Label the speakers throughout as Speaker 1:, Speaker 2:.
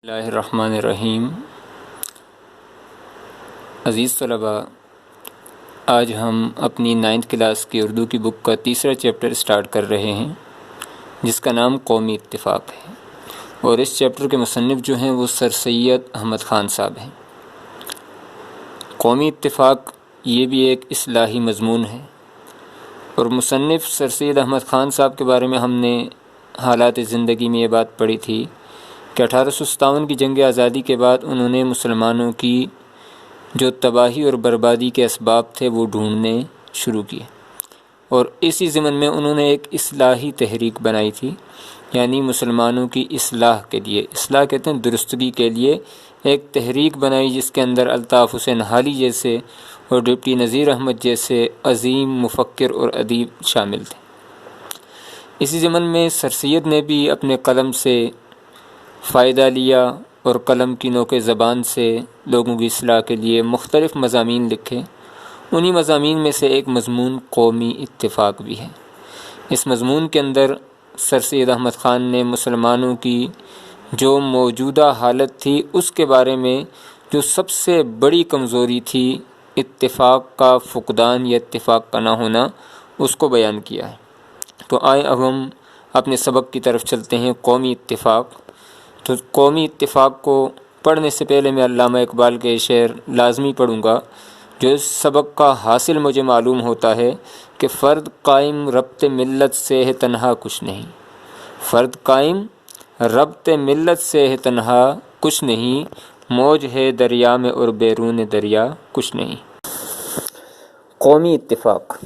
Speaker 1: اللہ الرحمن الرحیم۔ عزیز طلباء، آج ہم اپنی 9th کلاس کی اردو کی بک کا تیسرا چیپٹر سٹارٹ کر رہے ہیں جس کا نام قومی اتفاق ہے، اور اس چیپٹر کے مصنف جو ہیں وہ سر سید احمد خان صاحب ہیں۔ قومی اتفاق یہ بھی ایک اصلاحی مضمون ہے، اور مصنف سر سید احمد خان صاحب کے بارے میں ہم نے حالات زندگی میں یہ بات پڑھی تھی کہ 1857 کی جنگ آزادی کے بعد انہوں نے مسلمانوں کی جو تباہی اور بربادی کے اسباب تھے وہ ڈھونڈنے شروع کیے، اور اسی ضمن میں انہوں نے ایک اصلاحی تحریک بنائی تھی، یعنی مسلمانوں کی اصلاح کے لیے، اصلاح کہتے ہیں درستگی کے لیے ایک تحریک بنائی، جس کے اندر الطاف حسین حالی جیسے اور ڈپٹی نذیر احمد جیسے عظیم مفکر اور ادیب شامل تھے۔ اسی ضمن میں سر سید نے بھی اپنے قلم سے فائدہ لیا اور قلم کی نوک زبان سے لوگوں کی اصلاح کے لیے مختلف مضامین لکھے۔ انہی مضامین میں سے ایک مضمون قومی اتفاق بھی ہے۔ اس مضمون کے اندر سر سید احمد خان نے مسلمانوں کی جو موجودہ حالت تھی اس کے بارے میں جو سب سے بڑی کمزوری تھی، اتفاق کا فقدان یا اتفاق کا نہ ہونا، اس کو بیان کیا ہے۔ تو آئیں اب ہم اپنے سبق کی طرف چلتے ہیں، قومی اتفاق۔ تو قومی اتفاق کو پڑھنے سے پہلے میں علامہ اقبال کے شعر لازمی پڑھوں گا، جو اس سبق کا حاصل مجھے معلوم ہوتا ہے کہ فرد قائم ربط ملت سے ہے تنہا کچھ نہیں، فرد قائم ربط ملت سے ہے تنہا کچھ نہیں، موج ہے دریا میں اور بیرون دریا کچھ نہیں۔ قومی اتفاق۔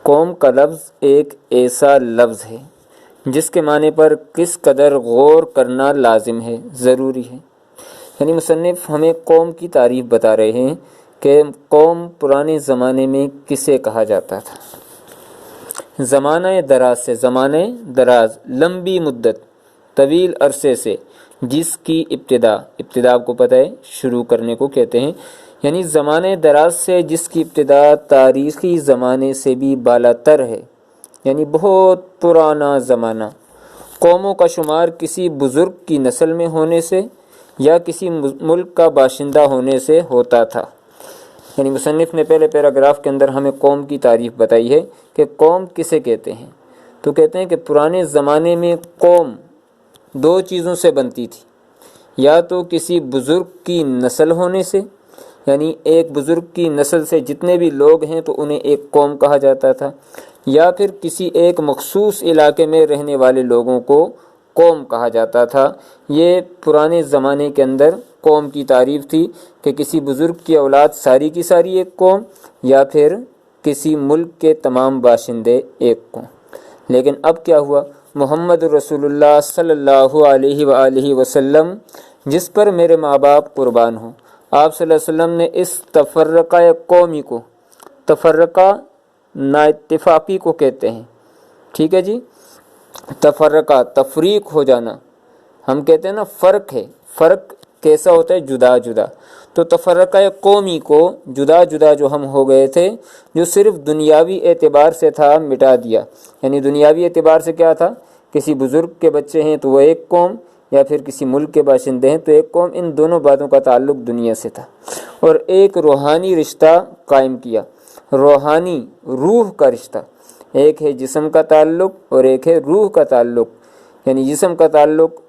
Speaker 1: قوم کا لفظ ایک ایسا لفظ ہے جس کے معنی پر کس قدر غور کرنا لازم ہے، ضروری ہے۔ یعنی مصنف ہمیں قوم کی تعریف بتا رہے ہیں کہ قوم پرانے زمانے میں کسے کہا جاتا تھا۔ زمانہ دراز سے، زمانہ دراز لمبی مدت، طویل عرصے سے، جس کی ابتدا آپ کو پتہ ہے شروع کرنے کو کہتے ہیں، یعنی زمانہ دراز سے جس کی ابتدا تاریخی زمانے سے بھی بالا تر ہے، یعنی بہت پرانا زمانہ۔ قوموں کا شمار کسی بزرگ کی نسل میں ہونے سے یا کسی ملک کا باشندہ ہونے سے ہوتا تھا۔ یعنی مصنف نے پہلے پیراگراف کے اندر ہمیں قوم کی تعریف بتائی ہے کہ قوم کسے کہتے ہیں، تو کہتے ہیں کہ پرانے زمانے میں قوم دو چیزوں سے بنتی تھی، یا تو کسی بزرگ کی نسل ہونے سے، یعنی ایک بزرگ کی نسل سے جتنے بھی لوگ ہیں تو انہیں ایک قوم کہا جاتا تھا، یا پھر کسی ایک مخصوص علاقے میں رہنے والے لوگوں کو قوم کہا جاتا تھا۔ یہ پرانے زمانے کے اندر قوم کی تعریف تھی کہ کسی بزرگ کی اولاد ساری کی ساری ایک قوم، یا پھر کسی ملک کے تمام باشندے ایک قوم۔ لیکن اب کیا ہوا؟ محمد رسول اللہ صلی اللہ علیہ وآلہ وسلم، جس پر میرے ماں باپ قربان ہوں، آپ صلی اللہ علیہ وسلم نے اس تفرقہ قومی کو، تفرقہ نا اتفاقی کو کہتے ہیں، ٹھیک ہے جی، تفرقہ تفریق ہو جانا، ہم کہتے ہیں نا فرق ہے، فرق کیسا ہوتا ہے؟ جدا جدا۔ تو تفرقہ قومی کو، جدا جدا جو ہم ہو گئے تھے، جو صرف دنیاوی اعتبار سے تھا، مٹا دیا۔ یعنی دنیاوی اعتبار سے کیا تھا؟ کسی بزرگ کے بچے ہیں تو وہ ایک قوم، یا پھر کسی ملک کے باشندے ہیں تو ایک قوم، ان دونوں باتوں کا تعلق دنیا سے تھا، اور ایک روحانی رشتہ قائم کیا، روحانی روح کا رشتہ۔ ایک ہے جسم کا تعلق اور ایک ہے روح کا تعلق۔ یعنی جسم کا تعلق،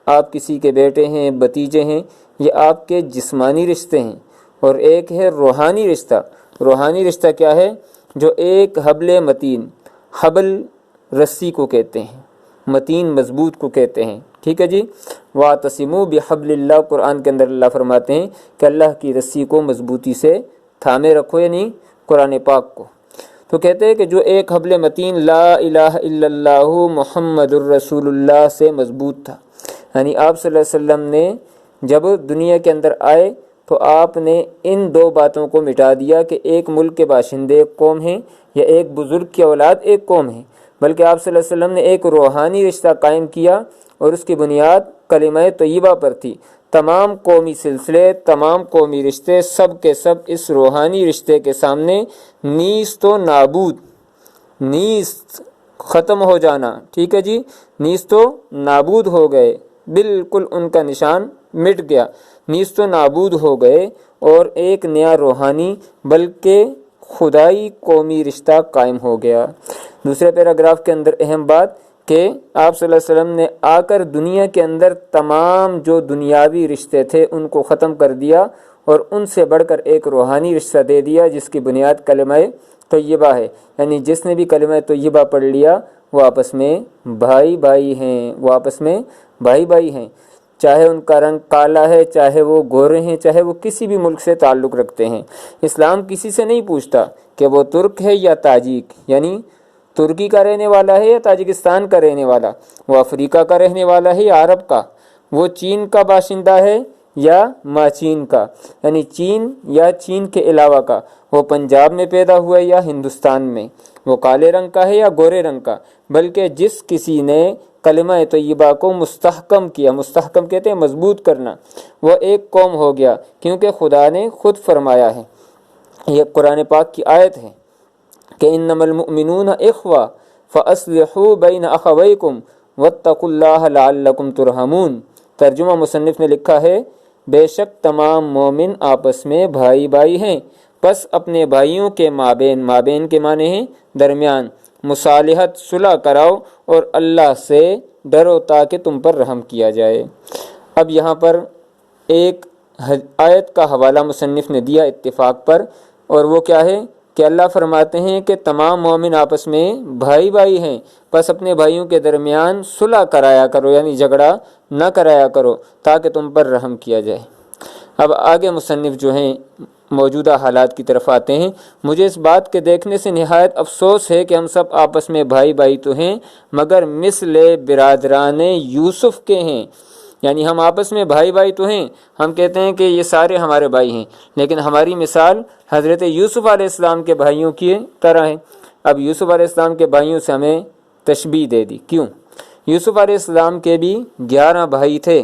Speaker 1: آپ کسی کے بیٹے ہیں، بھتیجے ہیں، یہ آپ کے جسمانی رشتے ہیں، اور ایک ہے روحانی رشتہ۔ روحانی رشتہ کیا ہے؟ جو ایک حبل متین، حبل رسی کو کہتے ہیں، متین مضبوط کو کہتے ہیں، ٹھیک ہے جی۔ وَاعْتَصِمُوا بِحَبْلِ اللَّهِ، قرآن کے اندر اللہ فرماتے ہیں کہ اللہ کی رسی کو مضبوطی سے تھامے رکھو، یعنی قرآن پاک کو۔ تو کہتے ہیں کہ جو ایک حبل متین لا الہ الا اللہ محمد الرسول اللہ سے مضبوط تھا۔ یعنی آپ صلی اللہ علیہ وسلم نے جب دنیا کے اندر آئے تو آپ نے ان دو باتوں کو مٹا دیا کہ ایک ملک کے باشندے ایک قوم ہیں، یا ایک بزرگ کی اولاد ایک قوم ہے، بلکہ آپ صلی اللہ علیہ وسلم نے ایک روحانی رشتہ قائم کیا، اور اس کی بنیاد کلمہ طیبہ پر تھی۔ تمام قومی سلسلے، تمام قومی رشتے، سب کے سب اس روحانی رشتے کے سامنے نیست و نابود، نیست ختم ہو جانا، ٹھیک ہے جی، نیست و نابود ہو گئے، بالکل ان کا نشان مٹ گیا، نیست و نابود ہو گئے، اور ایک نیا روحانی بلکہ خدائی قومی رشتہ قائم ہو گیا۔ دوسرے پیراگراف کے اندر اہم بات کہ آپ صلی اللہ علیہ وسلم نے آ کر دنیا کے اندر تمام جو دنیاوی رشتے تھے ان کو ختم کر دیا اور ان سے بڑھ کر ایک روحانی رشتہ دے دیا جس کی بنیاد کلمہ طیبہ ہے، یعنی جس نے بھی کلمہ طیبہ پڑھ لیا وہ آپس میں بھائی بھائی ہیں، وہ آپس میں بھائی بھائی ہیں، چاہے ان کا رنگ کالا ہے، چاہے وہ گورے ہیں، چاہے وہ کسی بھی ملک سے تعلق رکھتے ہیں۔ اسلام کسی سے نہیں پوچھتا کہ وہ ترک ہے یا تاجک، یعنی ترکی کا رہنے والا ہے یا تاجکستان کا رہنے والا، وہ افریقہ کا رہنے والا ہے یا عرب کا، وہ چین کا باشندہ ہے یا ماچین کا، یعنی چین یا چین کے علاوہ کا، وہ پنجاب میں پیدا ہوا ہے یا ہندوستان میں، وہ کالے رنگ کا ہے یا گورے رنگ کا، بلکہ جس کسی نے کلمہ طیبہ کو مستحکم کیا، مستحکم کہتے ہیں مضبوط کرنا، وہ ایک قوم ہو گیا، کیونکہ خدا نے خود فرمایا ہے، یہ قرآن پاک کی آیت ہے کہ انما المؤمنون اخوہ فاصلحوا بین اخویکم واتقوا اللہ لعلکم ترحمون۔ ترجمہ مصنف نے لکھا ہے بے شک تمام مومن آپس میں بھائی بھائی ہیں، پس اپنے بھائیوں کے مابین، مابین کے معنی ہیں درمیان، مصالحت صلح کراؤ اور اللہ سے ڈرو تاکہ تم پر رحم کیا جائے۔ اب یہاں پر ایک آیت کا حوالہ مصنف نے دیا اتفاق پر، اور وہ کیا ہے کہ اللہ فرماتے ہیں کہ تمام مومن آپس میں بھائی بھائی ہیں، پس اپنے بھائیوں کے درمیان صلح کرایا کرو، یعنی جھگڑا نہ کرایا کرو تاکہ تم پر رحم کیا جائے۔ اب آگے مصنف جو ہیں موجودہ حالات کی طرف آتے ہیں۔ مجھے اس بات کے دیکھنے سے نہایت افسوس ہے کہ ہم سب آپس میں بھائی بھائی تو ہیں مگر مثل برادران یوسف کے ہیں، یعنی ہم آپس میں بھائی بھائی تو ہیں، ہم کہتے ہیں کہ یہ سارے ہمارے بھائی ہیں، لیکن ہماری مثال حضرت یوسف علیہ السلام کے بھائیوں کی طرح ہے۔ اب یوسف علیہ السلام کے بھائیوں سے ہمیں تشبیہ دے دی، کیوں؟ یوسف علیہ السلام کے بھی 11 بھائی تھے،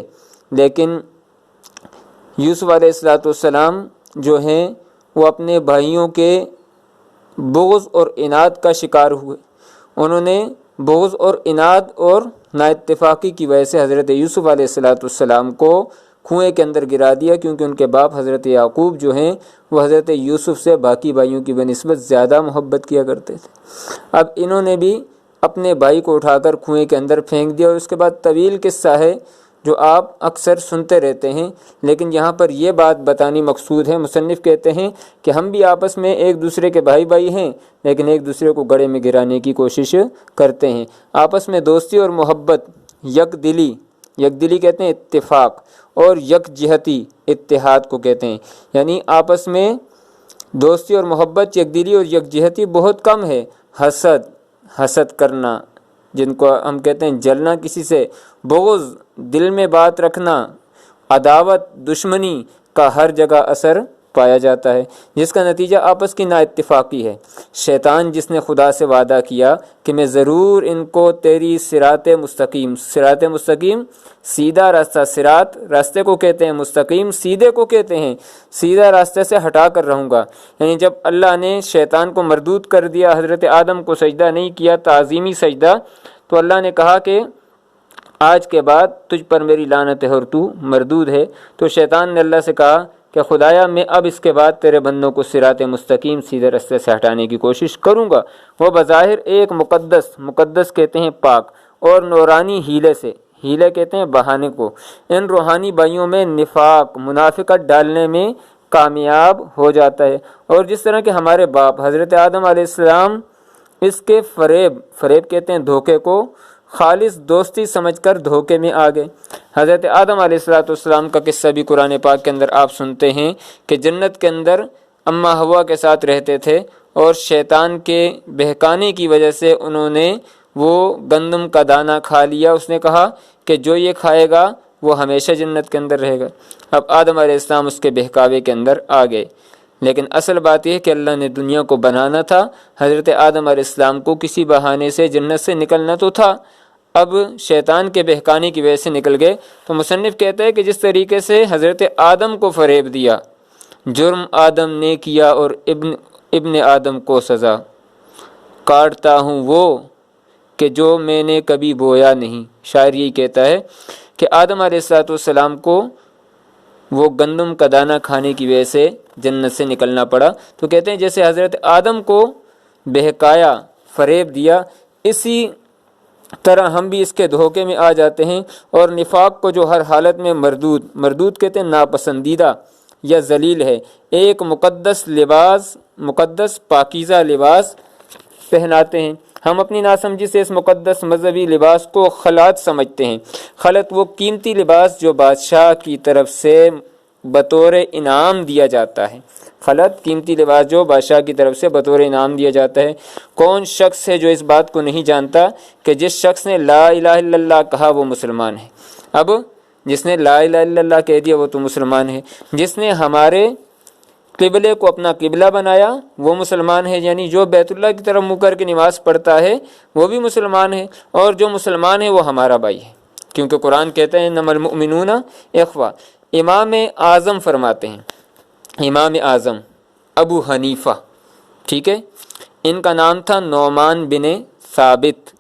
Speaker 1: لیکن یوسف علیہ السلام جو ہیں وہ اپنے بھائیوں کے بغض اور عناد کا شکار ہوئے، انہوں نے بغض اور عناد اور نا اتفاقی کی وجہ سے حضرت یوسف علیہ السلام کو کنویں کے اندر گرا دیا، کیونکہ ان کے باپ حضرت یعقوب جو ہیں وہ حضرت یوسف سے باقی بھائیوں کی بنسبت زیادہ محبت کیا کرتے تھے۔ اب انہوں نے بھی اپنے بھائی کو اٹھا کر کنویں کے اندر پھینک دیا، اور اس کے بعد طویل قصہ ہے جو آپ اکثر سنتے رہتے ہیں، لیکن یہاں پر یہ بات بتانی مقصود ہے۔ مصنف کہتے ہیں کہ ہم بھی آپس میں ایک دوسرے کے بھائی بھائی ہیں، لیکن ایک دوسرے کو گڑھے میں گرانے کی کوشش کرتے ہیں۔ آپس میں دوستی اور محبت، یک دلی، یک دلی کہتے ہیں اتفاق، اور یک جہتی اتحاد کو کہتے ہیں، یعنی آپس میں دوستی اور محبت، یک دلی اور یک جہتی بہت کم ہے۔ حسد کرنا، جن کو ہم کہتے ہیں جلنا کسی سے، بغض، دل میں بات رکھنا، عداوت، دشمنی کا ہر جگہ اثر پایا جاتا ہے، جس کا نتیجہ آپس کی نا اتفاقی ہے۔ شیطان جس نے خدا سے وعدہ کیا کہ میں ضرور ان کو تیری صراط مستقیم، صراط مستقیم سیدھا راستہ، صراط راستے کو کہتے ہیں، مستقیم سیدھے کو کہتے ہیں، سیدھا راستے سے ہٹا کر رہوں گا، یعنی جب اللہ نے شیطان کو مردود کر دیا، حضرت آدم کو سجدہ نہیں کیا، تعظیمی سجدہ، تو اللہ نے کہا کہ آج کے بعد تجھ پر میری لعنت ہے اور تو مردود ہے۔ تو شیطان نے اللہ سے کہا کہ خدایا میں اب اس کے بعد تیرے بندوں کو صراط مستقیم سیدھے راستے سے ہٹانے کی کوشش کروں گا۔ وہ بظاہر ایک مقدس کہتے ہیں پاک اور نورانی ہیلے سے، ہیلے کہتے ہیں بہانے کو، ان روحانی بھائیوں میں نفاق، منافقت ڈالنے میں کامیاب ہو جاتا ہے، اور جس طرح کہ ہمارے باپ حضرت آدم علیہ السلام اس کے فریب کہتے ہیں دھوکے کو خالص دوستی سمجھ کر دھوکے میں آ گئے۔ حضرت آدم علیہ السلام کا قصہ بھی قرآن پاک کے اندر آپ سنتے ہیں کہ جنت کے اندر اماں ہوا کے ساتھ رہتے تھے، اور شیطان کے بہکانے کی وجہ سے انہوں نے وہ گندم کا دانہ کھا لیا۔ اس نے کہا کہ جو یہ کھائے گا وہ ہمیشہ جنت کے اندر رہے گا۔ اب آدم علیہ السلام اس کے بہکاوے کے اندر آ گئے، لیکن اصل بات یہ ہے کہ اللہ نے دنیا کو بنانا تھا، حضرت آدم علیہ السلام کو کسی بہانے سے جنت سے نکلنا تو تھا، اب شیطان کے بہکانے کی وجہ سے نکل گئے۔ تو مصنف کہتا ہے کہ جس طریقے سے حضرت آدم کو فریب دیا، جرم آدم نے کیا اور ابن آدم کو سزا، کاٹتا ہوں وہ کہ جو میں نے کبھی بویا نہیں۔ شاعر یہی کہتا ہے کہ آدم علیہ السلام کو وہ گندم کا دانہ کھانے کی وجہ سے جنت سے نکلنا پڑا، تو کہتے ہیں جیسے حضرت آدم کو بہکایا، فریب دیا، اسی طرح ہم بھی اس کے دھوکے میں آ جاتے ہیں، اور نفاق کو جو ہر حالت میں مردود کہتے ہیں ناپسندیدہ یا ذلیل ہے، ایک مقدس لباس، مقدس پاکیزہ لباس پہناتے ہیں۔ ہم اپنی ناسمجھی سے اس مقدس مذہبی لباس کو خلعت سمجھتے ہیں۔ خلعت وہ قیمتی لباس جو بادشاہ کی طرف سے بطور انعام دیا جاتا ہے۔ خلعت قیمتی لباس جو بادشاہ کی طرف سے بطور انعام دیا جاتا ہے۔ کون شخص ہے جو اس بات کو نہیں جانتا کہ جس شخص نے لا الہ الا اللہ کہا وہ مسلمان ہے۔ اب جس نے لا الہ الا اللہ کہہ دیا وہ تو مسلمان ہے۔ جس نے ہمارے قبلے کو اپنا قبلہ بنایا وہ مسلمان ہے، یعنی جو بیت اللہ کی طرف منہ کر کے نماز پڑھتا ہے وہ بھی مسلمان ہے، اور جو مسلمان ہے وہ ہمارا بھائی ہے، کیونکہ قرآن کہتا ہے انما المؤمنون اخوہ۔ امام اعظم فرماتے ہیں، امام اعظم ابو حنیفہ، ٹھیک ہے، ان کا نام تھا نعمان بن ثابت۔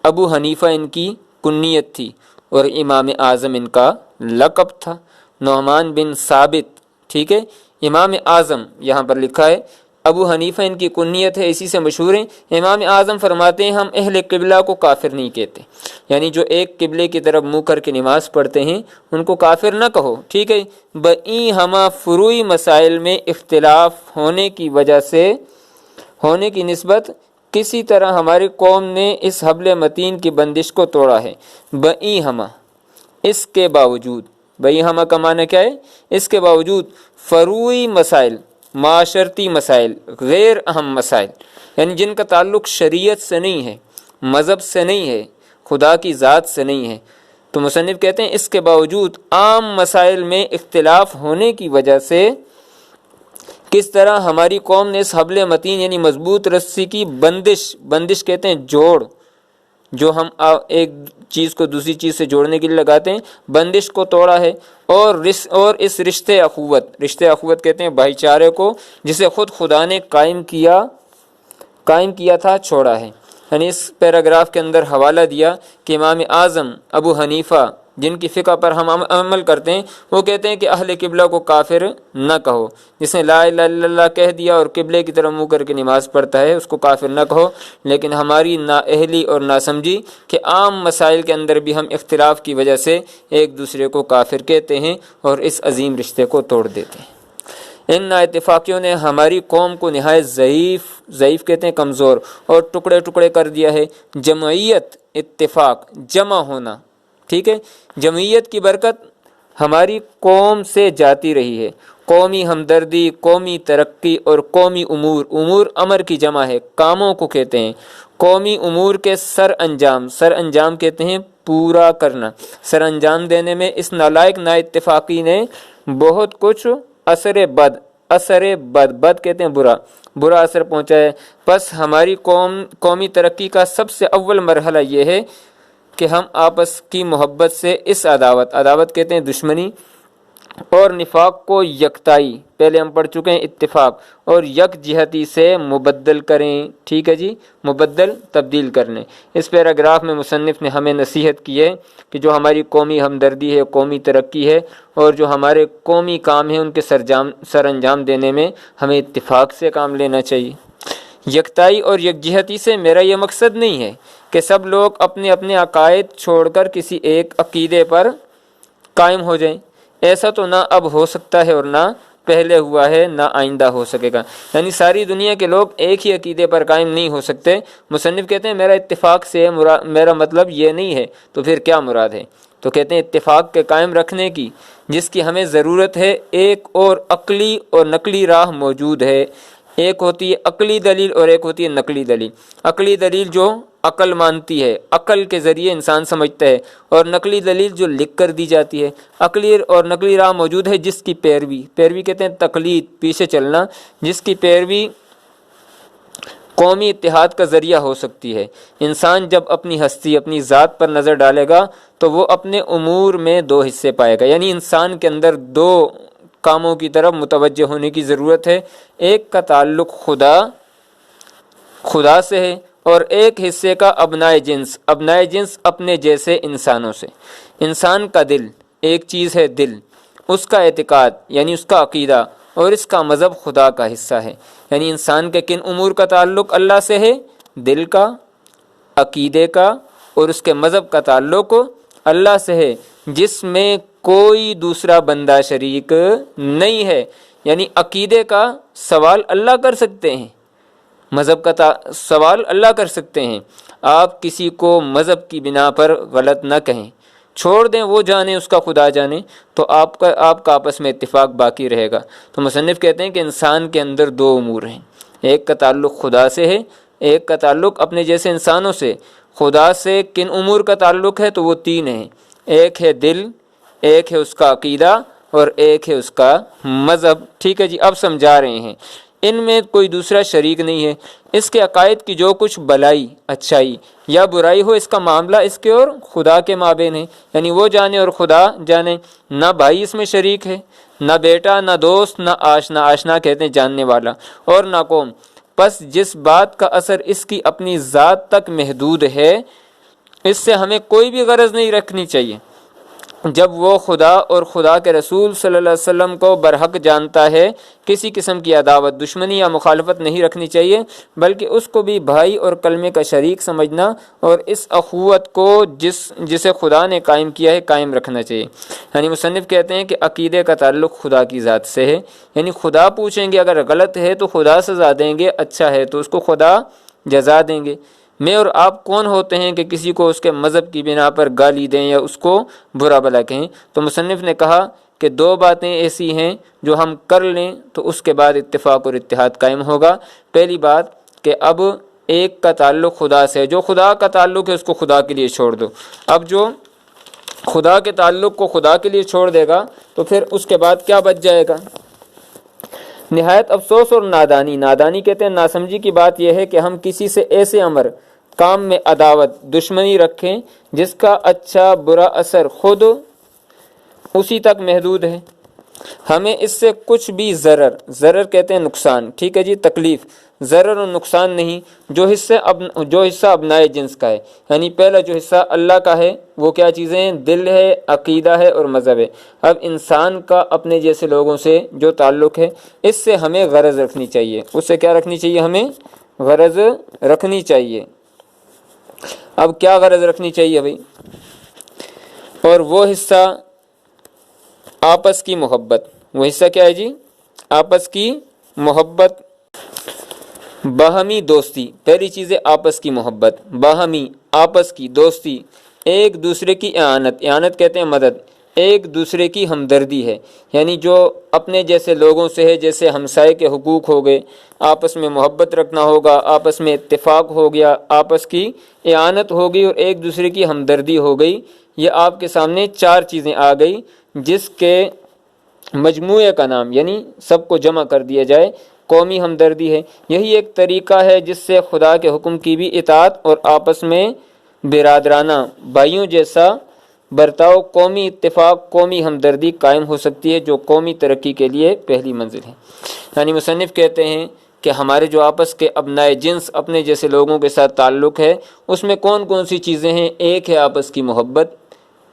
Speaker 1: ابو حنیفہ ان کی کنیت تھی اور امام اعظم ان کا لقب تھا، نعمان بن ثابت، ٹھیک ہے، امام اعظم یہاں پر لکھا ہے، ابو حنیفہ ان کی کنیت ہے، اسی سے مشہور ہیں۔ امام اعظم فرماتے ہیں ہم اہل قبلہ کو کافر نہیں کہتے، یعنی جو ایک قبلے کی طرف منہ کر کے نماز پڑھتے ہیں ان کو کافر نہ کہو، ٹھیک ہے، بئی ہما فروعی مسائل میں اختلاف ہونے کی وجہ سے، ہونے کی نسبت کسی طرح ہماری قوم نے اس حبل متین کی بندش کو توڑا ہے، بئی ہما، اس کے باوجود، بئی ہما کا معنی کیا ہے؟ اس کے باوجود فروعی مسائل، معاشرتی مسائل، غیر اہم مسائل، یعنی جن کا تعلق شریعت سے نہیں ہے، مذہب سے نہیں ہے، خدا کی ذات سے نہیں ہے، تو مصنف کہتے ہیں اس کے باوجود عام مسائل میں اختلاف ہونے کی وجہ سے کس طرح ہماری قوم نے اس حبل متین یعنی مضبوط رسی کی بندش کہتے ہیں جوڑ، جو ہم ایک چیز کو دوسری چیز سے جوڑنے کے لیے لگاتے ہیں، بندش کو توڑا ہے، اور اس رشتے اخوت کہتے ہیں بھائی چارے کو، جسے خود خدا نے قائم کیا تھا، چھوڑا ہے۔ یعنی اس پیراگراف کے اندر حوالہ دیا کہ امام اعظم ابو حنیفہ جن کی فقہ پر ہم عمل کرتے ہیں وہ کہتے ہیں کہ اہل قبلہ کو کافر نہ کہو، جس نے لا الہ الا اللہ کہہ دیا اور قبلے کی طرف منہ کر کے نماز پڑھتا ہے اس کو کافر نہ کہو، لیکن ہماری نااہلی اور ناسمجھی کہ عام مسائل کے اندر بھی ہم اختلاف کی وجہ سے ایک دوسرے کو کافر کہتے ہیں اور اس عظیم رشتے کو توڑ دیتے ہیں۔ ان نا اتفاقیوں نے ہماری قوم کو نہایت ضعیف کہتے ہیں کمزور اور ٹکڑے ٹکڑے کر دیا ہے۔ جمعیت، اتفاق، جمع ہونا، ٹھیک ہے، جمعیت کی برکت ہماری قوم سے جاتی رہی ہے۔ قومی ہمدردی، قومی ترقی اور قومی امور امر کی جمع ہے، کاموں کو کہتے ہیں۔ قومی امور کے سر انجام کہتے ہیں پورا کرنا۔ سر انجام دینے میں اس نالائق نا اتفاقی نے بہت کچھ اثر بد کہتے ہیں برا اثر پہنچا ہے۔ پس ہماری قومی ترقی کا سب سے اول مرحلہ یہ ہے کہ ہم آپس کی محبت سے اس عداوت کہتے ہیں دشمنی اور نفاق کو یکتائی، پہلے ہم پڑھ چکے ہیں اتفاق، اور یک جہتی سے مبدل کریں، ٹھیک ہے جی، تبدیل کرنے۔ اس پیراگراف میں مصنف نے ہمیں نصیحت کی ہے کہ جو ہماری قومی ہمدردی ہے، قومی ترقی ہے، اور جو ہمارے قومی کام ہیں ان کے سر انجام دینے میں ہمیں اتفاق سے کام لینا چاہیے۔ یکتائی اور یکجہتی سے میرا یہ مقصد نہیں ہے کہ سب لوگ اپنے اپنے عقائد چھوڑ کر کسی ایک عقیدے پر قائم ہو جائیں، ایسا تو نہ اب ہو سکتا ہے اور نہ پہلے ہوا ہے، نہ آئندہ ہو سکے گا، یعنی ساری دنیا کے لوگ ایک ہی عقیدے پر قائم نہیں ہو سکتے۔ مصنف کہتے ہیں میرا اتفاق سے میرا مطلب یہ نہیں ہے، تو پھر کیا مراد ہے؟ تو کہتے ہیں اتفاق کے قائم رکھنے کی جس کی ہمیں ضرورت ہے، ایک اور عقلی اور نقلی راہ موجود ہے۔ ایک ہوتی ہے عقلی دلیل اور ایک ہوتی ہے نقلی دلیل۔ عقلی دلیل جو عقل مانتی ہے، عقل کے ذریعے انسان سمجھتا ہے، اور نقلی دلیل جو لکھ کر دی جاتی ہے۔ عقلی اور نقلی راہ موجود ہے جس کی پیروی کہتے ہیں تقلید، پیچھے چلنا، جس کی پیروی قومی اتحاد کا ذریعہ ہو سکتی ہے۔ انسان جب اپنی ہستی، اپنی ذات پر نظر ڈالے گا تو وہ اپنے امور میں دو حصے پائے گا، یعنی انسان کے اندر دو کاموں کی طرف متوجہ ہونے کی ضرورت ہے۔ ایک کا تعلق خدا سے ہے اور ایک حصے کا ابنائے جنس، ابنائے جنس اپنے جیسے انسانوں سے۔ انسان کا دل ایک چیز ہے، دل، اس کا اعتقاد یعنی اس کا عقیدہ اور اس کا مذہب خدا کا حصہ ہے۔ یعنی انسان کے کن امور کا تعلق اللہ سے ہے؟ دل کا، عقیدے کا اور اس کے مذہب کا تعلق اللہ سے ہے، جس میں کوئی دوسرا بندہ شریک نہیں ہے۔ یعنی عقیدے کا سوال اللہ کر سکتے ہیں، مذہب کا سوال اللہ کر سکتے ہیں۔ آپ کسی کو مذہب کی بنا پر غلط نہ کہیں، چھوڑ دیں، وہ جانے، اس کا خدا جانے، تو آپ کا آپس میں اتفاق باقی رہے گا۔ تو مصنف کہتے ہیں کہ انسان کے اندر دو امور ہیں، ایک کا تعلق خدا سے ہے، ایک کا تعلق اپنے جیسے انسانوں سے۔ خدا سے کن امور کا تعلق ہے؟ تو وہ تین ہیں، ایک ہے دل، ایک ہے اس کا عقیدہ اور ایک ہے اس کا مذہب۔ ٹھیک ہے جی، اب سمجھا رہے ہیں، ان میں کوئی دوسرا شریک نہیں ہے۔ اس کے عقائد کی جو کچھ بلائی، اچھائی یا برائی ہو، اس کا معاملہ اس کے اور خدا کے مابین ہے، یعنی وہ جانے اور خدا جانے۔ نہ بھائی اس میں شریک ہے، نہ بیٹا، نہ دوست، نہ آشنا، آشنا کہتے ہیں جاننے والا، اور نہ قوم۔ پس جس بات کا اثر اس کی اپنی ذات تک محدود ہے، اس سے ہمیں کوئی بھی غرض نہیں رکھنی چاہیے۔ جب وہ خدا اور خدا کے رسول صلی اللہ علیہ وسلم کو برحق جانتا ہے، کسی قسم کی عداوت، دشمنی یا مخالفت نہیں رکھنی چاہیے، بلکہ اس کو بھی بھائی اور کلمے کا شریک سمجھنا اور اس اخوت کو جسے خدا نے قائم کیا ہے قائم رکھنا چاہیے۔ یعنی مصنف کہتے ہیں کہ عقیدے کا تعلق خدا کی ذات سے ہے، یعنی خدا پوچھیں گے، اگر غلط ہے تو خدا سزا دیں گے، اچھا ہے تو اس کو خدا جزا دیں گے۔ میں اور آپ کون ہوتے ہیں کہ کسی کو اس کے مذہب کی بنا پر گالی دیں یا اس کو برا بھلا کہیں؟ تو مصنف نے کہا کہ دو باتیں ایسی ہیں جو ہم کر لیں تو اس کے بعد اتفاق اور اتحاد قائم ہوگا۔ پہلی بات کہ اب ایک کا تعلق خدا سے ہے، جو خدا کا تعلق ہے اس کو خدا کے لیے چھوڑ دو۔ اب جو خدا کے تعلق کو خدا کے لیے چھوڑ دے گا تو پھر اس کے بعد کیا بچ جائے گا؟ نہایت افسوس اور نادانی، نادانی کہتے ہیں ناسمجھی کی بات یہ ہے کہ ہم کسی سے ایسے امر کام میں عداوت، دشمنی رکھیں جس کا اچھا برا اثر خود اسی تک محدود ہے، ہمیں اس سے کچھ بھی ضرر کہتے ہیں نقصان، ٹھیک ہے جی، تکلیف، ضرر اور نقصان نہیں، جو حصہ ابنائے جنس کا ہے۔ یعنی پہلا جو حصہ اللہ کا ہے وہ کیا چیزیں ہیں؟ دل ہے، عقیدہ ہے اور مذہب ہے۔ اب انسان کا اپنے جیسے لوگوں سے جو تعلق ہے، اس سے ہمیں غرض رکھنی چاہیے، اس سے کیا رکھنی چاہیے؟ ہمیں غرض رکھنی چاہیے۔ اب کیا غرض رکھنی چاہیے بھائی؟ اور وہ حصہ آپس کی محبت، وہ حصہ کیا ہے جی؟ آپس کی محبت، باہمی دوستی۔ پہلی چیز ہے آپس کی محبت، باہمی آپس کی دوستی، ایک دوسرے کی اعانت، اعانت کہتے ہیں مدد، ایک دوسرے کی ہمدردی ہے، یعنی جو اپنے جیسے لوگوں سے ہے، جیسے ہمسائے کے حقوق ہو گئے، آپس میں محبت رکھنا ہوگا، آپس میں اتفاق ہو گیا، آپس کی اعانت ہو گئی اور ایک دوسرے کی ہمدردی ہو گئی۔ یہ آپ کے سامنے چار چیزیں آ گئی جس کے مجموعے کا نام، یعنی سب کو جمع کر دیا جائے، قومی ہمدردی ہے۔ یہی ایک طریقہ ہے جس سے خدا کے حکم کی بھی اطاعت اور آپس میں برادرانہ بھائیوں جیسا برتاؤ، قومی اتفاق، قومی ہمدردی قائم ہو سکتی ہے، جو قومی ترقی کے لیے پہلی منزل ہے۔ یعنی مصنف کہتے ہیں کہ ہمارے جو آپس کے ابنائے جنس، اپنے جیسے لوگوں کے ساتھ تعلق ہے، اس میں کون کون سی چیزیں ہیں؟ ایک ہے آپس کی محبت،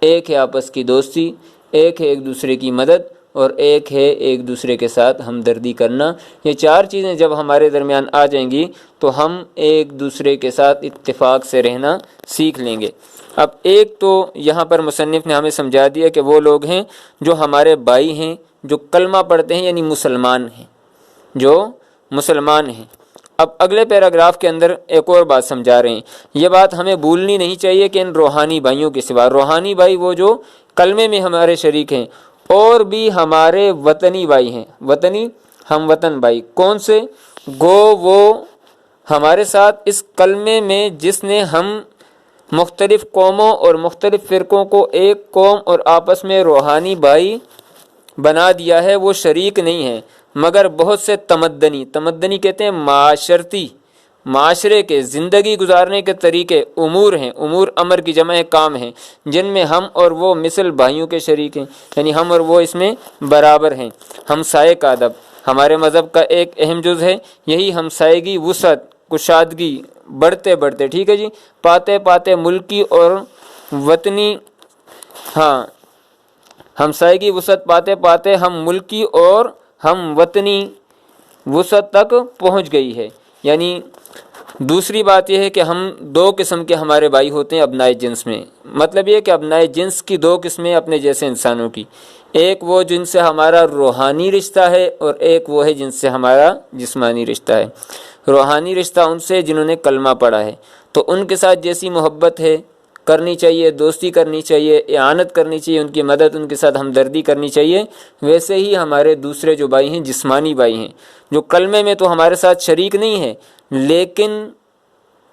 Speaker 1: ایک ہے آپس کی دوستی، ایک ہے ایک دوسرے کی مدد اور ایک ہے ایک دوسرے کے ساتھ ہمدردی کرنا۔ یہ چار چیزیں جب ہمارے درمیان آ جائیں گی تو ہم ایک دوسرے کے ساتھ اتفاق سے رہنا سیکھ لیں گے۔ اب ایک تو یہاں پر مصنف نے ہمیں سمجھا دیا کہ وہ لوگ ہیں جو ہمارے بھائی ہیں، جو کلمہ پڑھتے ہیں، یعنی مسلمان ہیں، جو مسلمان ہیں۔ اب اگلے پیراگراف کے اندر ایک اور بات سمجھا رہے ہیں، یہ بات ہمیں بھولنی نہیں چاہیے کہ ان روحانی بھائیوں کے سوا، روحانی بھائی وہ جو کلمے میں ہمارے شریک ہیں، اور بھی ہمارے وطنی بھائی ہیں، وطنی ہم وطن بھائی، کون سے؟ گو وہ ہمارے ساتھ اس کلمے میں جس نے ہم مختلف قوموں اور مختلف فرقوں کو ایک قوم اور آپس میں روحانی بھائی بنا دیا ہے، وہ شریک نہیں ہے، مگر بہت سے تمدنی کہتے ہیں معاشرتی، معاشرے کے زندگی گزارنے کے طریقے، امور ہیں، امور امر کی جمع کام ہیں، جن میں ہم اور وہ مثل بھائیوں کے شریک ہیں، یعنی ہم اور وہ اس میں برابر ہیں۔ ہمسائے کا ادب ہمارے مذہب کا ایک اہم جز ہے، یہی ہمسائیگی، وسعت، کشادگی بڑھتے بڑھتے، ٹھیک ہے جی، پاتے پاتے ملکی اور وطنی، ہاں ہمسائیگی وسعت پاتے پاتے ہم ملکی اور ہم وطنی وسعت تک پہنچ گئی ہے۔ یعنی دوسری بات یہ ہے کہ ہم دو قسم کے ہمارے بھائی ہوتے ہیں ابنائے جنس میں، مطلب یہ کہ ابنائے جنس کی دو قسمیں اپنے جیسے انسانوں کی، ایک وہ جن سے ہمارا روحانی رشتہ ہے اور ایک وہ ہے جن سے ہمارا جسمانی رشتہ ہے۔ روحانی رشتہ ان سے جنہوں نے کلمہ پڑھا ہے، تو ان کے ساتھ جیسی محبت ہے کرنی چاہیے، دوستی کرنی چاہیے، اعانت کرنی چاہیے، ان کی مدد، ان کے ساتھ ہمدردی کرنی چاہیے۔ ویسے ہی ہمارے دوسرے جو بھائی ہیں جسمانی بھائی ہیں، جو کلمے میں تو ہمارے ساتھ شریک نہیں ہے لیکن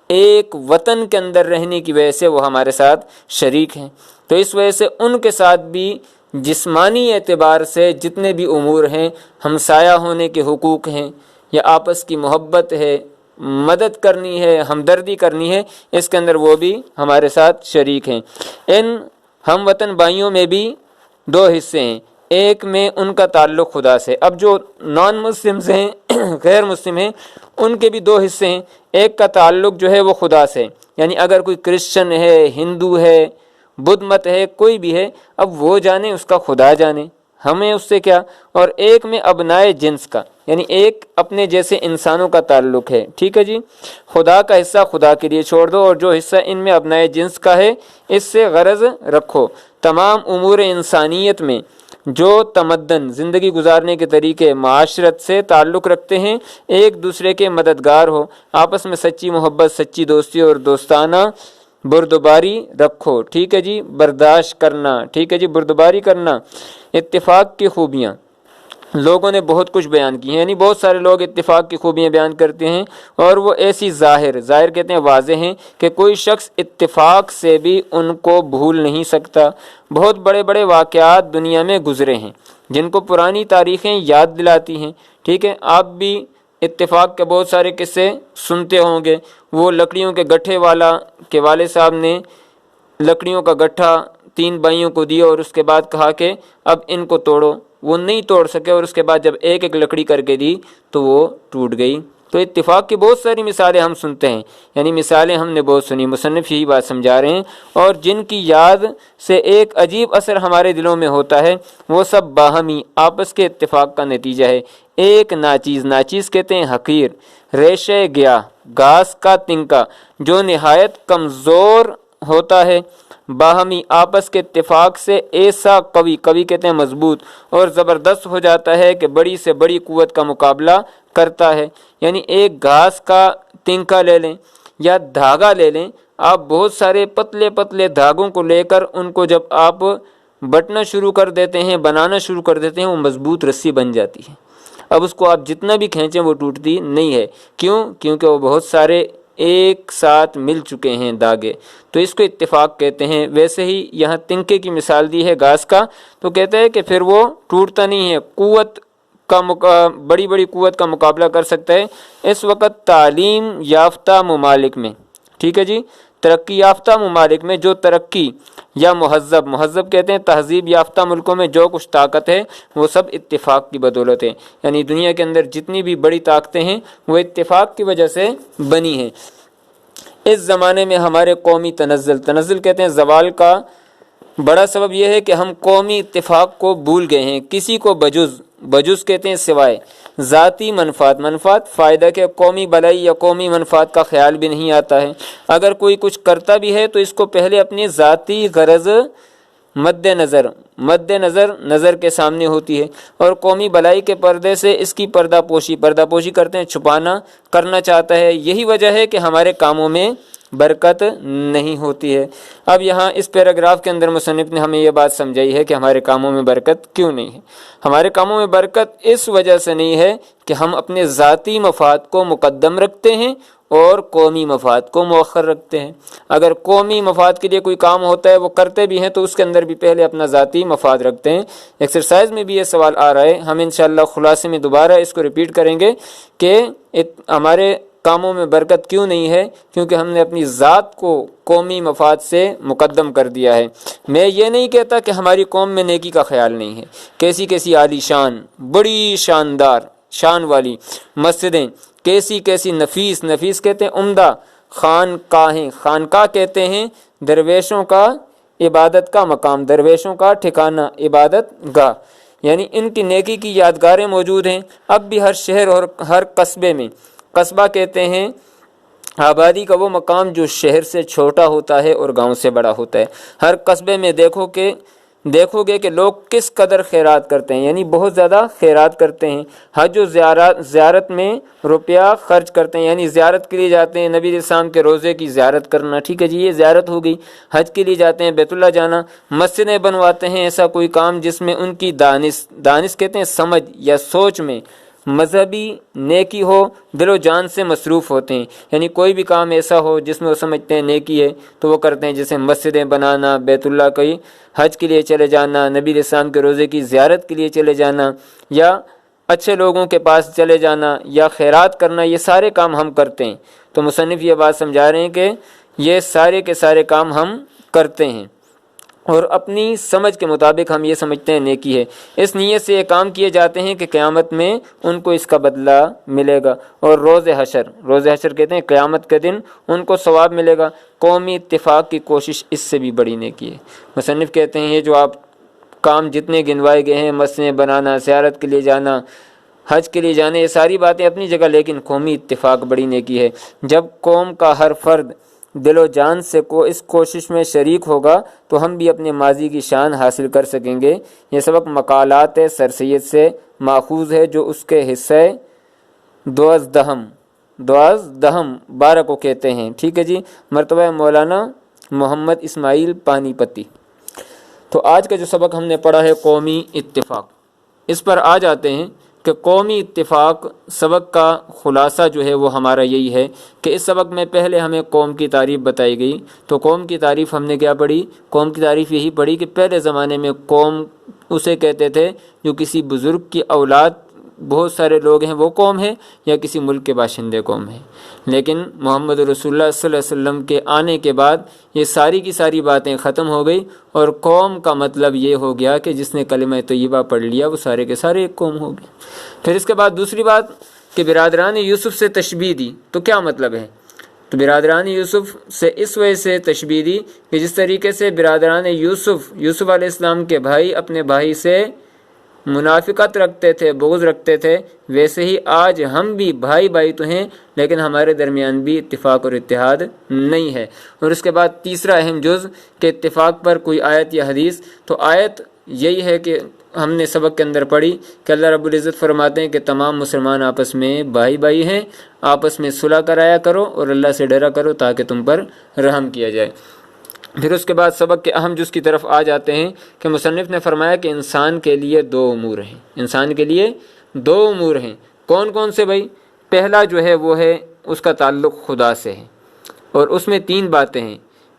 Speaker 1: ایک وطن کے اندر رہنے کی وجہ سے وہ ہمارے ساتھ شریک ہیں، تو اس وجہ سے ان کے ساتھ بھی جسمانی اعتبار سے جتنے بھی امور ہیں، ہمسایہ ہونے کے حقوق ہیں یا آپس کی محبت ہے، مدد کرنی ہے، ہمدردی کرنی ہے، اس کے اندر وہ بھی ہمارے ساتھ شریک ہیں۔ ان ہم وطن بھائیوں میں بھی دو حصے ہیں، ایک میں ان کا تعلق خدا سے، اب جو نان مسلمز ہیں غیر مسلم ہیں ان کے بھی دو حصے ہیں، ایک کا تعلق جو ہے وہ خدا سے، یعنی اگر کوئی کرسچن ہے، ہندو ہے، بدھ مت ہے، کوئی بھی ہے، اب وہ جانے، اس کا خدا جانے، ہمیں اس سے کیا۔ اور ایک میں ابنائے جنس کا، یعنی ایک اپنے جیسے انسانوں کا تعلق ہے، ٹھیک ہے جی، خدا کا حصہ خدا کے لیے چھوڑ دو، اور جو حصہ ان میں ابنائے جنس کا ہے اس سے غرض رکھو۔ تمام امور انسانیت میں جو تمدن، زندگی گزارنے کے طریقے، معاشرت سے تعلق رکھتے ہیں، ایک دوسرے کے مددگار ہو، آپس میں سچی محبت، سچی دوستی اور دوستانہ بردباری رکھو، ٹھیک ہے جی، برداشت کرنا، ٹھیک ہے جی، بردباری کرنا۔ اتفاق کی خوبیاں لوگوں نے بہت کچھ بیان کی ہیں، یعنی بہت سارے لوگ اتفاق کی خوبیاں بیان کرتے ہیں، اور وہ ایسی ظاہر کہتے ہیں واضح ہیں کہ کوئی شخص اتفاق سے بھی ان کو بھول نہیں سکتا۔ بہت بڑے بڑے واقعات دنیا میں گزرے ہیں جن کو پرانی تاریخیں یاد دلاتی ہیں، ٹھیک ہے، آپ بھی اتفاق کے بہت سارے قصے سنتے ہوں گے۔ وہ لکڑیوں کے گٹھے والا کے والد صاحب نے لکڑیوں کا گٹھا 3 بھائیوں کو دیا اور اس کے بعد کہا کہ اب ان کو توڑو، وہ نہیں توڑ سکے، اور اس کے بعد جب ایک ایک لکڑی کر کے دی تو وہ ٹوٹ گئی۔ تو اتفاق کی بہت ساری مثالیں ہم سنتے ہیں، یعنی مثالیں ہم نے بہت سنی، مصنف یہی بات سمجھا رہے ہیں، اور جن کی یاد سے ایک عجیب اثر ہمارے دلوں میں ہوتا ہے، وہ سب باہمی آپس کے اتفاق کا نتیجہ ہے۔ ایک ناچیز کہتے ہیں حقیر، ریشہ گیا، گھاس کا تنکا جو نہایت کمزور ہوتا ہے، باہمی آپس کے اتفاق سے ایسا قوی کہتے ہیں مضبوط اور زبردست ہو جاتا ہے کہ بڑی سے بڑی قوت کا مقابلہ کرتا ہے۔ یعنی ایک گھاس کا تنکا لے لیں یا دھاگا لے لیں، آپ بہت سارے پتلے پتلے دھاگوں کو لے کر ان کو جب آپ بٹنا شروع کر دیتے ہیں، بنانا شروع کر دیتے ہیں، وہ مضبوط رسی بن جاتی ہے۔ اب اس کو آپ جتنا بھی کھینچیں وہ ٹوٹتی نہیں ہے، کیونکہ وہ بہت سارے ایک ساتھ مل چکے ہیں دھاگے، تو اس کو اتفاق کہتے ہیں۔ ویسے ہی یہاں تنکے کی مثال دی ہے گھاس کا، تو کہتے ہیں کہ پھر وہ ٹوٹتا نہیں ہے، بڑی بڑی قوت کا مقابلہ کر سکتا ہے۔ اس وقت تعلیم یافتہ ممالک میں، ٹھیک ہے جی، ترقی یافتہ ممالک میں جو ترقی یا مہذب کہتے ہیں تہذیب یافتہ ملکوں میں جو کچھ طاقت ہے وہ سب اتفاق کی بدولت ہے، یعنی دنیا کے اندر جتنی بھی بڑی طاقتیں ہیں وہ اتفاق کی وجہ سے بنی ہیں۔ اس زمانے میں ہمارے قومی تنزل کہتے ہیں زوال کا بڑا سبب یہ ہے کہ ہم قومی اتفاق کو بھول گئے ہیں، کسی کو بجز کہتے ہیں سوائے ذاتی منفعت فائدہ کے قومی بلائی یا قومی منفعت کا خیال بھی نہیں آتا ہے۔ اگر کوئی کچھ کرتا بھی ہے تو اس کو پہلے اپنی ذاتی غرض مد نظر کے سامنے ہوتی ہے، اور قومی بلائی کے پردے سے اس کی پردہ پوشی کرتے ہیں، چھپانا کرنا چاہتا ہے۔ یہی وجہ ہے کہ ہمارے کاموں میں برکت نہیں ہوتی ہے۔ اب یہاں اس پیراگراف کے اندر مصنف نے ہمیں یہ بات سمجھائی ہے کہ ہمارے کاموں میں برکت کیوں نہیں ہے۔ ہمارے کاموں میں برکت اس وجہ سے نہیں ہے کہ ہم اپنے ذاتی مفاد کو مقدم رکھتے ہیں اور قومی مفاد کو مؤخر رکھتے ہیں۔ اگر قومی مفاد کے لیے کوئی کام ہوتا ہے وہ کرتے بھی ہیں تو اس کے اندر بھی پہلے اپنا ذاتی مفاد رکھتے ہیں۔ ایکسرسائز میں بھی یہ سوال آ رہا ہے، ہم انشاءاللہ خلاصے میں دوبارہ اس کو ریپیٹ کریں گے کہ ہمارے کاموں میں برکت کیوں نہیں ہے، کیونکہ ہم نے اپنی ذات کو قومی مفاد سے مقدم کر دیا ہے۔ میں یہ نہیں کہتا کہ ہماری قوم میں نیکی کا خیال نہیں ہے، کیسی عالی شان، بڑی شاندار شان والی مسجدیں، کیسی نفیس کہتے ہیں عمدہ خانقاہیں، خانقاہ کہتے ہیں درویشوں کا عبادت کا مقام، درویشوں کا ٹھکانہ، عبادت گاہ، یعنی ان کی نیکی کی یادگاریں موجود ہیں اب بھی ہر شہر اور ہر قصبے میں۔ قصبہ کہتے ہیں آبادی کا وہ مقام جو شہر سے چھوٹا ہوتا ہے اور گاؤں سے بڑا ہوتا ہے۔ ہر قصبے میں دیکھو گے کہ لوگ کس قدر خیرات کرتے ہیں، یعنی بہت زیادہ خیرات کرتے ہیں۔ حج و زیارت میں روپیہ خرچ کرتے ہیں، یعنی زیارت کے لیے جاتے ہیں، نبی علیہ السلام کے روزے کی زیارت کرنا، ٹھیک ہے جی، یہ زیارت ہو گئی۔ حج کے لیے جاتے ہیں، بیت اللہ جانا، مسجدیں بنواتے ہیں، ایسا کوئی کام جس میں ان کی دانش کہتے ہیں سمجھ یا سوچ میں مذہبی نیکی ہو، دل و جان سے مصروف ہوتے ہیں، یعنی کوئی بھی کام ایسا ہو جس میں وہ سمجھتے ہیں نیکی ہے تو وہ کرتے ہیں، جیسے مسجدیں بنانا، بیت اللہ کی حج کے لیے چلے جانا، نبی علیہ السلام کے روزے کی زیارت کے لیے چلے جانا، یا اچھے لوگوں کے پاس چلے جانا، یا خیرات کرنا، یہ سارے کام ہم کرتے ہیں۔ تو مصنف یہ بات سمجھا رہے ہیں کہ یہ سارے کے سارے کام ہم کرتے ہیں اور اپنی سمجھ کے مطابق ہم یہ سمجھتے ہیں نیکی ہے، اس نیت سے یہ کام کیے جاتے ہیں کہ قیامت میں ان کو اس کا بدلہ ملے گا۔ اور روز حشر کہتے ہیں قیامت کے دن ان کو ثواب ملے گا۔ قومی اتفاق کی کوشش اس سے بھی بڑی نیکی ہے۔ مصنف کہتے ہیں یہ جو آپ کام جتنے گنوائے گئے ہیں، مسجدیں بنانا، زیارت کے لیے جانا، حج کے لیے جانے، یہ ساری باتیں اپنی جگہ، لیکن قومی اتفاق بڑی نیکی ہے۔ جب قوم کا ہر فرد دل و جان سے اس کوشش میں شریک ہوگا تو ہم بھی اپنے ماضی کی شان حاصل کر سکیں گے۔ یہ سبق مقالات سر سید سے ماخوذ ہے جو اس کے حصہ دوازدہم 12 کو کہتے ہیں، ٹھیک ہے جی، مرتبہ مولانا محمد اسماعیل پانی پتی۔ تو آج کا جو سبق ہم نے پڑھا ہے قومی اتفاق، اس پر آ جاتے ہیں کہ قومی اتفاق سبق کا خلاصہ جو ہے وہ ہمارا یہی ہے کہ اس سبق میں پہلے ہمیں قوم کی تعریف بتائی گئی۔ تو قوم کی تعریف ہم نے کیا پڑھی؟ قوم کی تعریف یہی پڑھی کہ پہلے زمانے میں قوم اسے کہتے تھے جو کسی بزرگ کی اولاد بہت سارے لوگ ہیں وہ قوم ہے، یا کسی ملک کے باشندے قوم ہے۔ لیکن محمد رسول اللہ صلی اللہ علیہ وسلم کے آنے کے بعد یہ ساری کی ساری باتیں ختم ہو گئی اور قوم کا مطلب یہ ہو گیا کہ جس نے کلمہ طیبہ پڑھ لیا وہ سارے کے سارے ایک قوم ہو گئے۔ پھر اس کے بعد دوسری بات کہ برادران یوسف سے تشبیہ دی، تو کیا مطلب ہے؟ تو برادران یوسف سے اس وجہ سے تشبیہ دی کہ جس طریقے سے برادران یوسف علیہ السلام کے بھائی اپنے بھائی سے منافقت رکھتے تھے، بغض رکھتے تھے، ویسے ہی آج ہم بھی بھائی تو ہیں لیکن ہمارے درمیان بھی اتفاق اور اتحاد نہیں ہے۔ اور اس کے بعد تیسرا اہم جز کہ اتفاق پر کوئی آیت یا حدیث، تو آیت یہی ہے کہ ہم نے سبق کے اندر پڑھی کہ اللہ رب العزت فرماتے ہیں کہ تمام مسلمان آپس میں بھائی ہیں، آپس میں صلح کرایا کرو اور اللہ سے ڈرا کرو تاکہ تم پر رحم کیا جائے۔ پھر اس کے بعد سبق کے اہم جز کی طرف آ جاتے ہیں کہ مصنف نے فرمایا کہ انسان کے لیے 2 امور ہیں، انسان کے لیے 2 امور ہیں۔ کون کون سے بھائی؟ پہلا جو ہے وہ ہے اس کا تعلق خدا سے ہے، اور اس میں 3 باتیں ہیں۔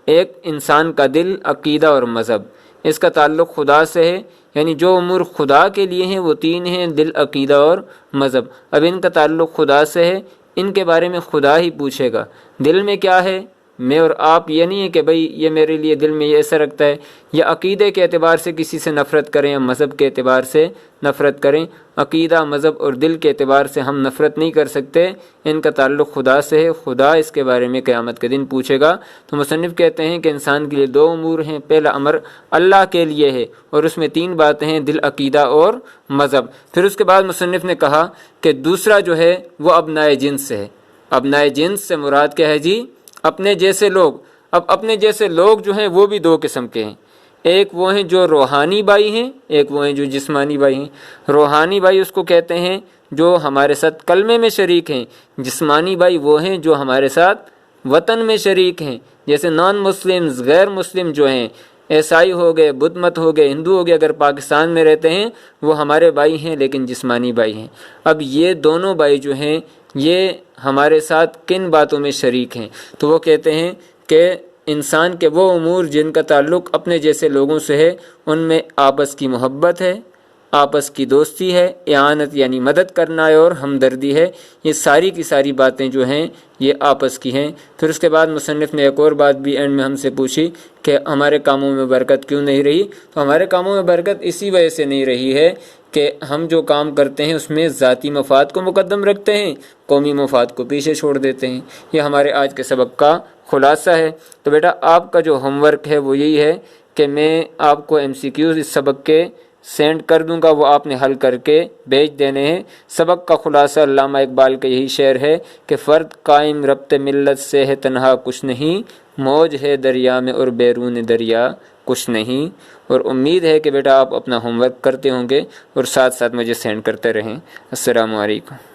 Speaker 1: ایک انسان کا دل، عقیدہ اور مذہب، اس کا تعلق خدا سے ہے، یعنی جو امور خدا کے لیے ہیں وہ 3 ہیں، دل، عقیدہ اور مذہب۔ اب ان کا تعلق خدا سے ہے، ان کے بارے میں خدا ہی پوچھے گا دل میں کیا ہے، میں اور آپ، یہ نہیں ہے کہ بھئی یہ میرے لیے دل میں یہ ایسا رکھتا ہے، یا عقیدے کے اعتبار سے کسی سے نفرت کریں یا مذہب کے اعتبار سے نفرت کریں۔ عقیدہ، مذہب اور دل کے اعتبار سے ہم نفرت نہیں کر سکتے، ان کا تعلق خدا سے ہے، خدا اس کے بارے میں قیامت کے دن پوچھے گا۔ تو مصنف کہتے ہیں کہ انسان کے لیے 2 امور ہیں، پہلا امر اللہ کے لیے ہے اور اس میں 3 باتیں ہیں، دل، عقیدہ اور مذہب۔ پھر اس کے بعد مصنف نے کہا کہ دوسرا جو ہے وہ ابنائے جنس سے ہے۔ ابنائے جنس سے مراد کیا ہے جی؟ اپنے جیسے لوگ۔ اب اپنے جیسے لوگ جو ہیں وہ بھی 2 قسم کے ہیں، ایک وہ ہیں جو روحانی بھائی ہیں، ایک وہ ہیں جو جسمانی بھائی ہیں۔ روحانی بھائی اس کو کہتے ہیں جو ہمارے ساتھ کلمے میں شریک ہیں، جسمانی بھائی وہ ہیں جو ہمارے ساتھ وطن میں شریک ہیں، جیسے نان مسلمز، غیر مسلم جو ہیں، عیسائی ہو گئے، بدھ مت ہو گئے، ہندو ہو گئے، اگر پاکستان میں رہتے ہیں وہ ہمارے بھائی ہیں لیکن جسمانی بھائی ہیں۔ اب یہ دونوں بھائی جو ہیں یہ ہمارے ساتھ کن باتوں میں شریک ہیں؟ تو وہ کہتے ہیں کہ انسان کے وہ امور جن کا تعلق اپنے جیسے لوگوں سے ہے، ان میں آپس کی محبت ہے، آپس کی دوستی ہے، اعانت یعنی مدد کرنا ہے، اور ہمدردی ہے۔ یہ ساری کی ساری باتیں جو ہیں یہ آپس کی ہیں۔ پھر اس کے بعد مصنف نے ایک اور بات بھی اینڈ میں ہم سے پوچھی کہ ہمارے کاموں میں برکت کیوں نہیں رہی؟ تو ہمارے کاموں میں برکت اسی وجہ سے نہیں رہی ہے کہ ہم جو کام کرتے ہیں اس میں ذاتی مفاد کو مقدم رکھتے ہیں، قومی مفاد کو پیچھے چھوڑ دیتے ہیں۔ یہ ہمارے آج کے سبق کا خلاصہ ہے۔ تو بیٹا آپ کا جو ہوم ورک ہے وہ یہی ہے کہ میں آپ کو MCQs اس سبق کے سینڈ کر دوں گا، وہ آپ نے حل کر کے بھیج دینے ہیں۔ سبق کا خلاصہ علامہ اقبال کا یہی شعر ہے کہ فرد قائم ربط ملت سے ہے تنہا کچھ نہیں، موج ہے دریا میں اور بیرون دریا کچھ نہیں۔ اور امید ہے کہ بیٹا آپ اپنا ہوم ورک کرتے ہوں گے اور ساتھ ساتھ مجھے سینڈ کرتے رہیں۔ السلام علیکم۔